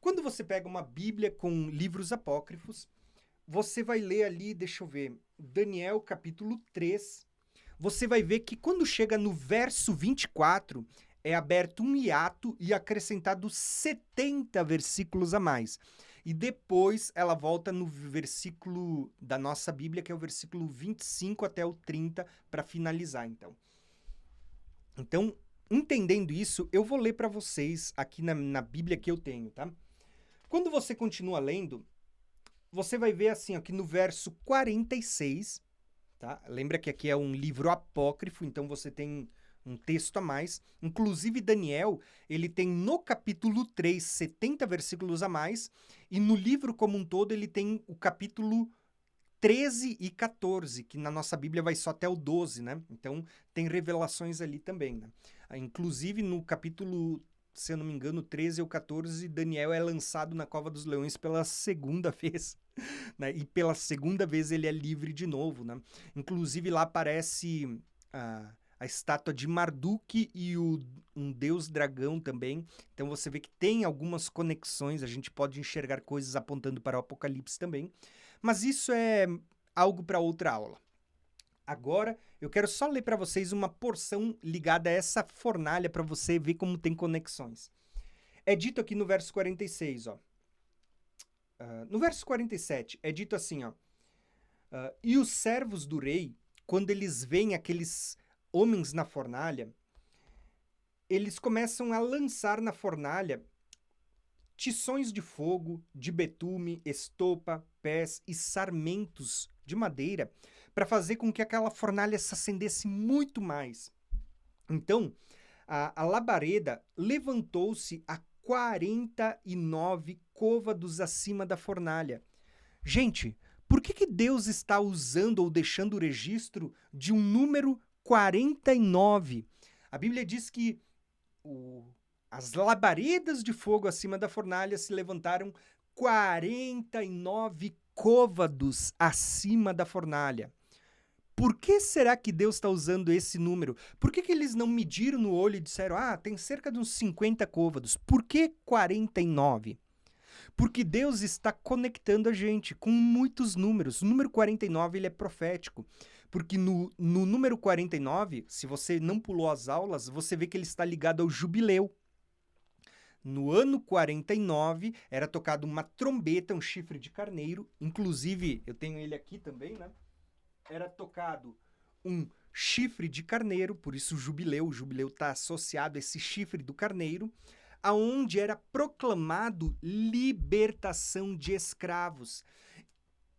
Quando você pega uma Bíblia com livros apócrifos, você vai ler ali, deixa eu ver, Daniel capítulo 3, você vai ver que quando chega no verso 24, é aberto um hiato e acrescentado 70 versículos a mais. E depois ela volta no versículo da nossa Bíblia, que é o versículo 25 até o 30, para finalizar, então. Então, entendendo isso, eu vou ler para vocês aqui na Bíblia que eu tenho, tá? Quando você continua lendo, você vai ver assim, aqui no verso 46, tá? Lembra que aqui é um livro apócrifo, então você tem um texto a mais. Inclusive, Daniel, ele tem no capítulo 3, 70 versículos a mais, e no livro como um todo ele tem o capítulo 13 e 14, que na nossa Bíblia vai só até o 12, né? Então, tem revelações ali também, né? Inclusive, no capítulo, se eu não me engano, 13 ou 14, Daniel é lançado na cova dos leões pela segunda vez, né? E pela segunda vez ele é livre de novo, né? Inclusive, lá aparece a estátua de Marduk e um deus dragão também. Então você vê que tem algumas conexões, a gente pode enxergar coisas apontando para o Apocalipse também. Mas isso é algo para outra aula. Agora, eu quero só ler para vocês uma porção ligada a essa fornalha para você ver como tem conexões. É dito aqui no verso 46, ó. No verso 47, é dito assim, ó. E os servos do rei, quando eles veem aqueles homens na fornalha, eles começam a lançar na fornalha tições de fogo, de betume, estopa, pés e sarmentos de madeira para fazer com que aquela fornalha se acendesse muito mais. Então, a labareda levantou-se a 49 côvados acima da fornalha. Gente, por que Deus está usando ou deixando o registro de um número 49? A Bíblia diz que as labaredas de fogo acima da fornalha se levantaram 49 côvados acima da fornalha. Por que será que Deus está usando esse número? Por que eles não mediram no olho e disseram, tem cerca de uns 50 côvados? Por que 49? Porque Deus está conectando a gente com muitos números. O número 49 ele é profético. Porque no número 49, se você não pulou as aulas, você vê que ele está ligado ao jubileu. No ano 49, era tocado uma trombeta, um chifre de carneiro. Inclusive, eu tenho ele aqui também, né? Era tocado um chifre de carneiro, por isso o jubileu está associado a esse chifre do carneiro, aonde era proclamado libertação de escravos.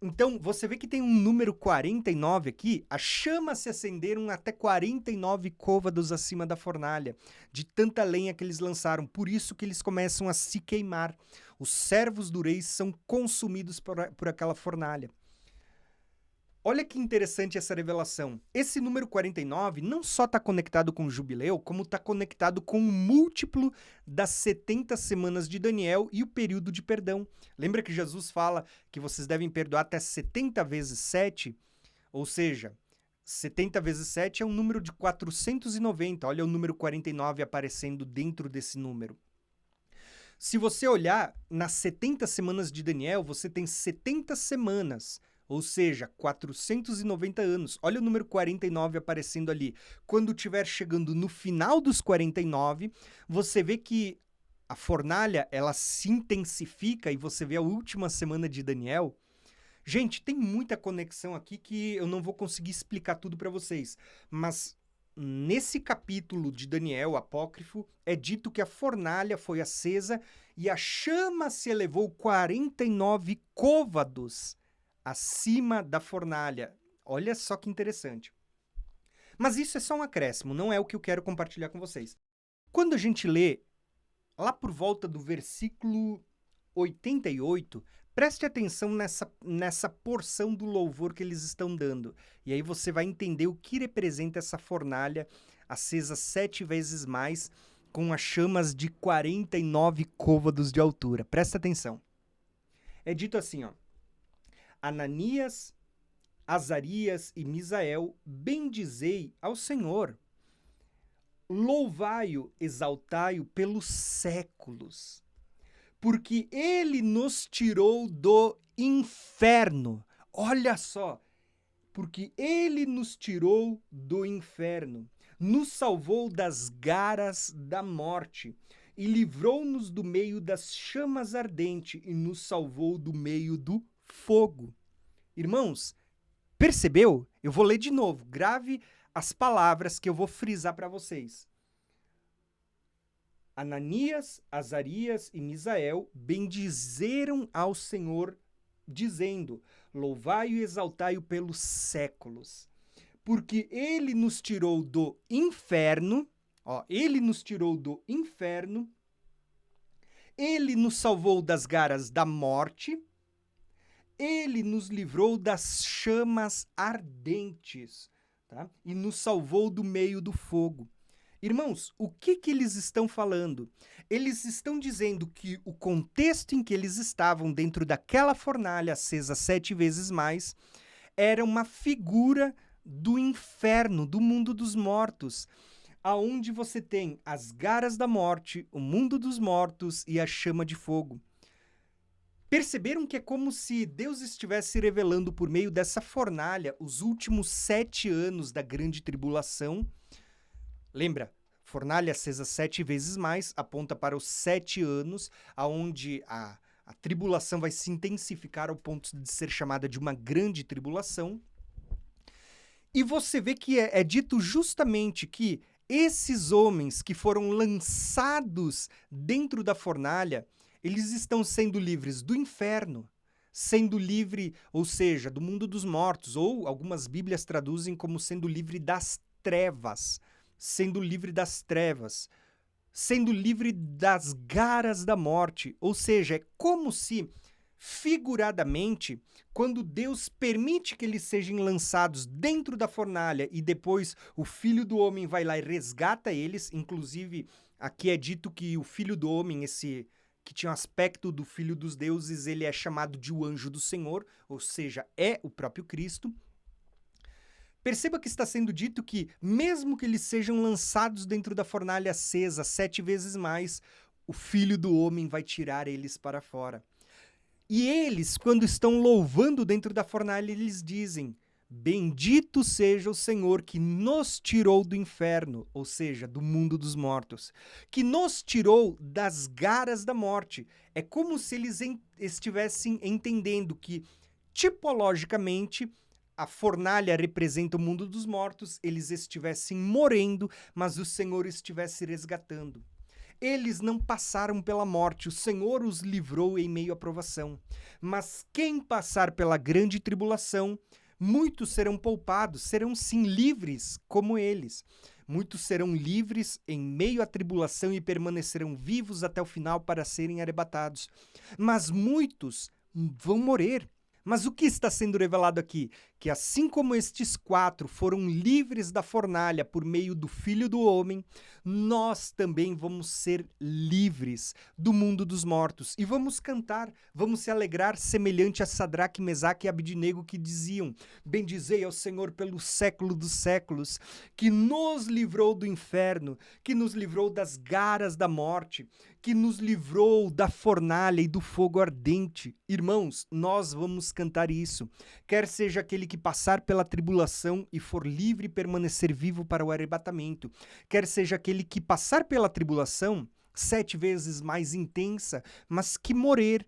Então, você vê que tem um número 49 aqui, as chamas se acenderam até 49 côvados acima da fornalha, de tanta lenha que eles lançaram, por isso que eles começam a se queimar. Os servos do rei são consumidos por aquela fornalha. Olha que interessante essa revelação. Esse número 49 não só está conectado com o jubileu, como está conectado com o múltiplo das 70 semanas de Daniel e o período de perdão. Lembra que Jesus fala que vocês devem perdoar até 70 vezes 7? Ou seja, 70 vezes 7 é um número de 490. Olha o número 49 aparecendo dentro desse número. Se você olhar nas 70 semanas de Daniel, você tem 70 semanas. Ou seja, 490 anos. Olha o número 49 aparecendo ali. Quando estiver chegando no final dos 49, você vê que a fornalha ela se intensifica e você vê a última semana de Daniel. Gente, tem muita conexão aqui que eu não vou conseguir explicar tudo para vocês. Mas nesse capítulo de Daniel, apócrifo, é dito que a fornalha foi acesa e a chama se elevou 49 côvados acima da fornalha. Olha só que interessante. Mas isso é só um acréscimo, não é o que eu quero compartilhar com vocês. Quando a gente lê, lá por volta do versículo 88, preste atenção nessa porção do louvor que eles estão dando. E aí você vai entender o que representa essa fornalha acesa 7 vezes mais, com as chamas de 49 côvados de altura. Presta atenção. É dito assim, ó. Ananias, Azarias e Misael, bendizei ao Senhor. Louvai-o, exaltai-o pelos séculos, porque ele nos tirou do inferno. Olha só, porque ele nos tirou do inferno, nos salvou das garras da morte e livrou-nos do meio das chamas ardentes e nos salvou do meio do fogo. Irmãos, percebeu? Eu vou ler de novo. Grave as palavras que eu vou frisar para vocês. Ananias, Azarias e Misael bendizeram ao Senhor, dizendo: louvai-o e exaltai-o pelos séculos, porque ele nos tirou do inferno, ele nos tirou do inferno, ele nos salvou das garras da morte, ele nos livrou das chamas ardentes, tá? E nos salvou do meio do fogo. Irmãos, o que eles estão falando? Eles estão dizendo que o contexto em que eles estavam dentro daquela fornalha acesa 7 vezes mais era uma figura do inferno, do mundo dos mortos, aonde você tem as garras da morte, o mundo dos mortos e a chama de fogo. Perceberam que é como se Deus estivesse revelando por meio dessa fornalha os últimos 7 anos da grande tribulação. Lembra? Fornalha acesa 7 vezes mais, aponta para os 7 anos, aonde a tribulação vai se intensificar ao ponto de ser chamada de uma grande tribulação. E você vê que é dito justamente que esses homens que foram lançados dentro da fornalha, eles estão sendo livres do inferno, sendo livre, ou seja, do mundo dos mortos, ou algumas bíblias traduzem como sendo livre das trevas, sendo livre das trevas, sendo livre das garras da morte. Ou seja, é como se, figuradamente, quando Deus permite que eles sejam lançados dentro da fornalha e depois o Filho do Homem vai lá e resgata eles, inclusive aqui é dito que o Filho do Homem, esse que tinha o aspecto do Filho dos Deuses, ele é chamado de o Anjo do Senhor, ou seja, é o próprio Cristo. Perceba que está sendo dito que, mesmo que eles sejam lançados dentro da fornalha acesa 7 vezes mais, o Filho do Homem vai tirar eles para fora. E eles, quando estão louvando dentro da fornalha, eles dizem: bendito seja o Senhor que nos tirou do inferno, ou seja, do mundo dos mortos, que nos tirou das garras da morte. É como se eles estivessem entendendo que, tipologicamente, a fornalha representa o mundo dos mortos, eles estivessem morrendo, mas o Senhor estivesse resgatando. Eles não passaram pela morte, o Senhor os livrou em meio à provação. Mas quem passar pela grande tribulação, muitos serão poupados, serão sim livres como eles. Muitos serão livres em meio à tribulação e permanecerão vivos até o final para serem arrebatados. Mas muitos vão morrer. Mas o que está sendo revelado aqui? Que assim como estes 4 foram livres da fornalha por meio do Filho do Homem, nós também vamos ser livres do mundo dos mortos. E vamos cantar, vamos se alegrar semelhante a Sadraque, Mesaque e Abidnego, que diziam: bendizei ao Senhor pelo século dos séculos, que nos livrou do inferno, que nos livrou das garras da morte, que nos livrou da fornalha e do fogo ardente. Irmãos, nós vamos cantar isso. Quer seja aquele que passar pela tribulação e for livre e permanecer vivo para o arrebatamento, quer seja aquele que passar pela tribulação 7 vezes mais intensa, mas que morrer,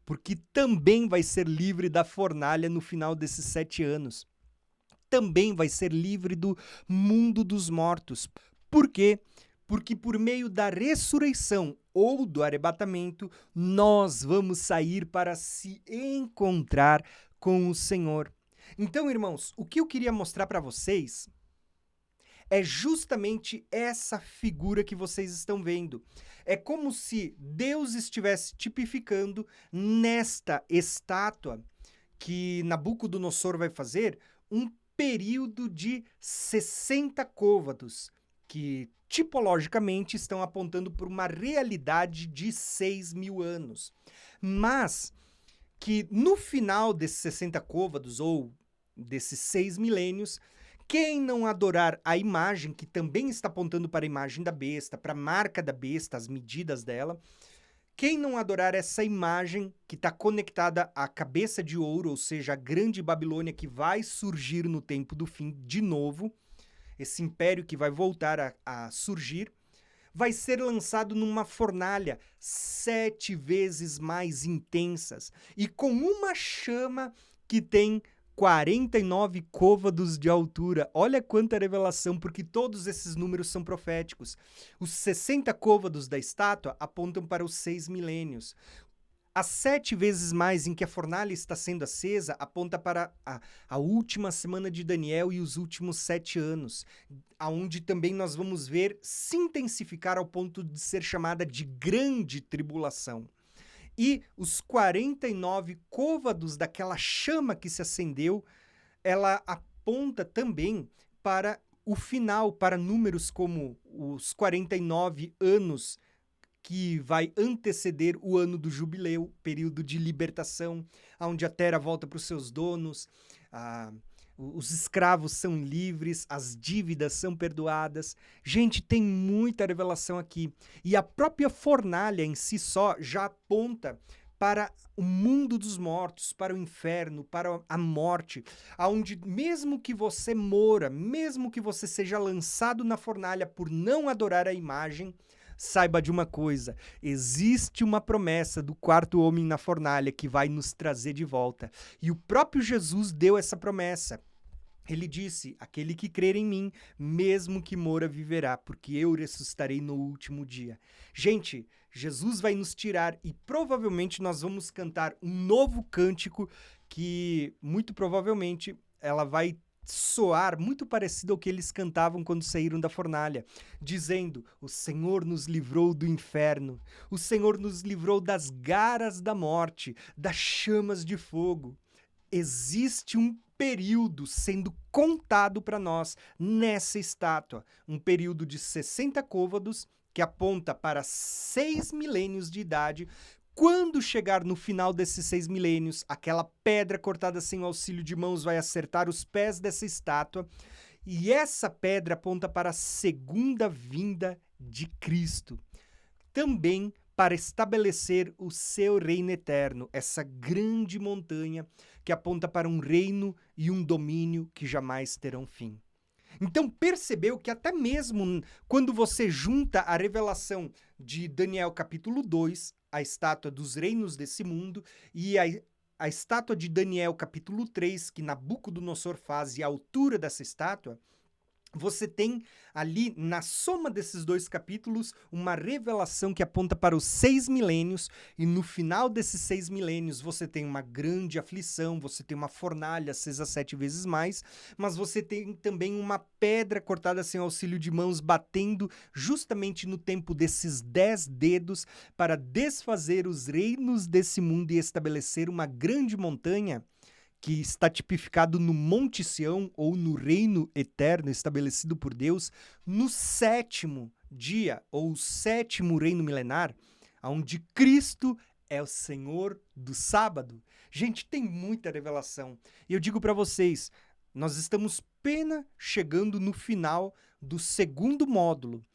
porque também vai ser livre da fornalha no final desses 7 anos. Também vai ser livre do mundo dos mortos. Por quê? Porque por meio da ressurreição ou do arrebatamento, nós vamos sair para se encontrar com o Senhor. Então, irmãos, o que eu queria mostrar para vocês é justamente essa figura que vocês estão vendo. É como se Deus estivesse tipificando nesta estátua que Nabucodonosor vai fazer um período de 60 côvados, que tipologicamente estão apontando por uma realidade de 6.000 anos. Mas que no final desses 60 côvados, ou desses 6 milênios, quem não adorar a imagem, que também está apontando para a imagem da besta, para a marca da besta, as medidas dela, quem não adorar essa imagem que está conectada à cabeça de ouro, ou seja, a grande Babilônia que vai surgir no tempo do fim de novo, esse império que vai voltar a surgir, vai ser lançado numa fornalha 7 vezes mais intensas e com uma chama que tem 49 côvados de altura. Olha quanta revelação, porque todos esses números são proféticos. Os 60 côvados da estátua apontam para os 6 milênios. As 7 vezes mais em que a fornalha está sendo acesa aponta para a última semana de Daniel e os últimos 7 anos, aonde também nós vamos ver se intensificar ao ponto de ser chamada de grande tribulação. E os 49 côvados daquela chama que se acendeu, ela aponta também para o final, para números como os 49 anos que vai anteceder o ano do jubileu, período de libertação, onde a terra volta para os seus donos, os escravos são livres, as dívidas são perdoadas. Gente, tem muita revelação aqui. E a própria fornalha em si só já aponta para o mundo dos mortos, para o inferno, para a morte, aonde mesmo que você mora, mesmo que você seja lançado na fornalha por não adorar a imagem, saiba de uma coisa, existe uma promessa do quarto homem na fornalha que vai nos trazer de volta. E o próprio Jesus deu essa promessa. Ele disse: aquele que crer em mim, mesmo que mora, viverá, porque eu ressuscitarei no último dia. Gente, Jesus vai nos tirar e provavelmente nós vamos cantar um novo cântico que muito provavelmente ela vai soar muito parecido ao que eles cantavam quando saíram da fornalha, dizendo: o Senhor nos livrou do inferno, o Senhor nos livrou das garras da morte, das chamas de fogo. Existe um período sendo contado para nós nessa estátua, um período de 60 côvados que aponta para 6 milênios de idade. Quando chegar no final desses 6 milênios, aquela pedra cortada sem auxílio de mãos vai acertar os pés dessa estátua, e essa pedra aponta para a segunda vinda de Cristo. Também para estabelecer o seu reino eterno, essa grande montanha que aponta para um reino e um domínio que jamais terão fim. Então percebeu que até mesmo quando você junta a revelação de Daniel capítulo 2, a estátua dos reinos desse mundo, e a estátua de Daniel capítulo 3, que Nabucodonosor faz, e a altura dessa estátua, você tem ali, na soma desses dois capítulos, uma revelação que aponta para os 6 milênios, e no final desses 6 milênios você tem uma grande aflição, você tem uma fornalha acesa 7 vezes mais, mas você tem também uma pedra cortada sem auxílio de mãos batendo justamente no tempo desses 10 dedos para desfazer os reinos desse mundo e estabelecer uma grande montanha que está tipificado no Monte Sião, ou no reino eterno estabelecido por Deus, no 7º dia, ou 7º reino milenar, onde Cristo é o Senhor do sábado. Gente, tem muita revelação. E eu digo para vocês, nós estamos apenas chegando no final do 2º módulo.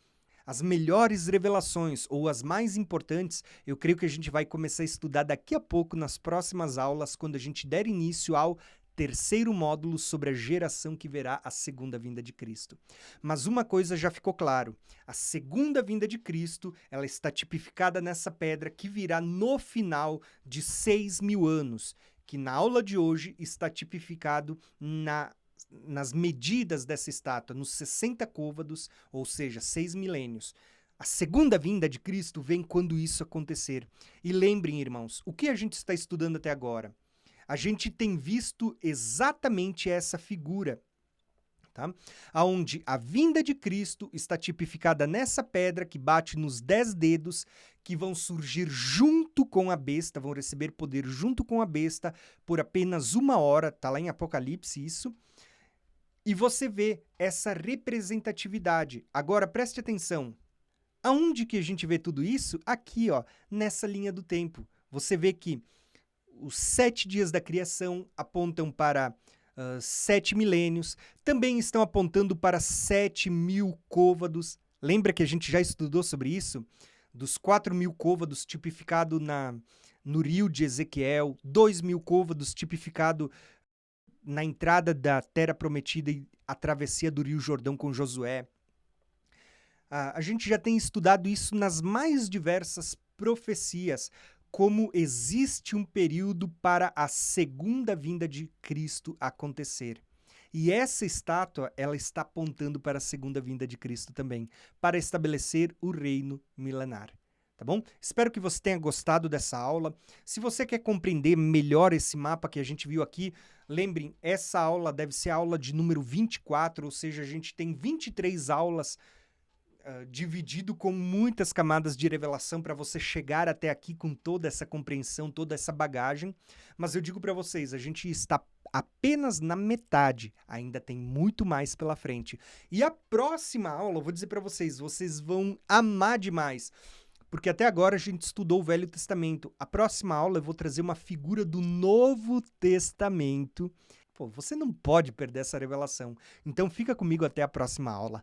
As melhores revelações, ou as mais importantes, eu creio que a gente vai começar a estudar daqui a pouco nas próximas aulas, quando a gente der início ao 3º módulo sobre a geração que verá a segunda vinda de Cristo. Mas uma coisa já ficou claro, a segunda vinda de Cristo, ela está tipificada nessa pedra que virá no final de 6.000 anos, que na aula de hoje está tipificado nas medidas dessa estátua, nos 60 côvados, ou seja, 6 milênios. A segunda vinda de Cristo vem quando isso acontecer. E lembrem, irmãos, o que a gente está estudando até agora? A gente tem visto exatamente essa figura, tá? Onde a vinda de Cristo está tipificada nessa pedra que bate nos 10 dedos, que vão surgir junto com a besta, vão receber poder junto com a besta por apenas 1 hora, tá lá em Apocalipse isso. E você vê essa representatividade. Agora, preste atenção. Aonde que a gente vê tudo isso? Aqui, ó, nessa linha do tempo. Você vê que os 7 dias da criação apontam para 7 milênios. Também estão apontando para 7.000 côvados. Lembra que a gente já estudou sobre isso? Dos 4.000 côvados tipificado no rio de Ezequiel. 2.000 côvados tipificado na entrada da Terra Prometida e a travessia do Rio Jordão com Josué. A gente já tem estudado isso nas mais diversas profecias, como existe um período para a segunda vinda de Cristo acontecer. E essa estátua, ela está apontando para a segunda vinda de Cristo também, para estabelecer o reino milenar. Tá bom? Espero que você tenha gostado dessa aula. Se você quer compreender melhor esse mapa que a gente viu aqui, lembrem, essa aula deve ser a aula de número 24, ou seja, a gente tem 23 aulas dividido com muitas camadas de revelação para você chegar até aqui com toda essa compreensão, toda essa bagagem. Mas eu digo para vocês, a gente está apenas na metade, ainda tem muito mais pela frente. E a próxima aula, eu vou dizer para vocês, vocês vão amar demais. Porque até agora a gente estudou o Velho Testamento. A próxima aula eu vou trazer uma figura do Novo Testamento. Pô, você não pode perder essa revelação. Então fica comigo até a próxima aula.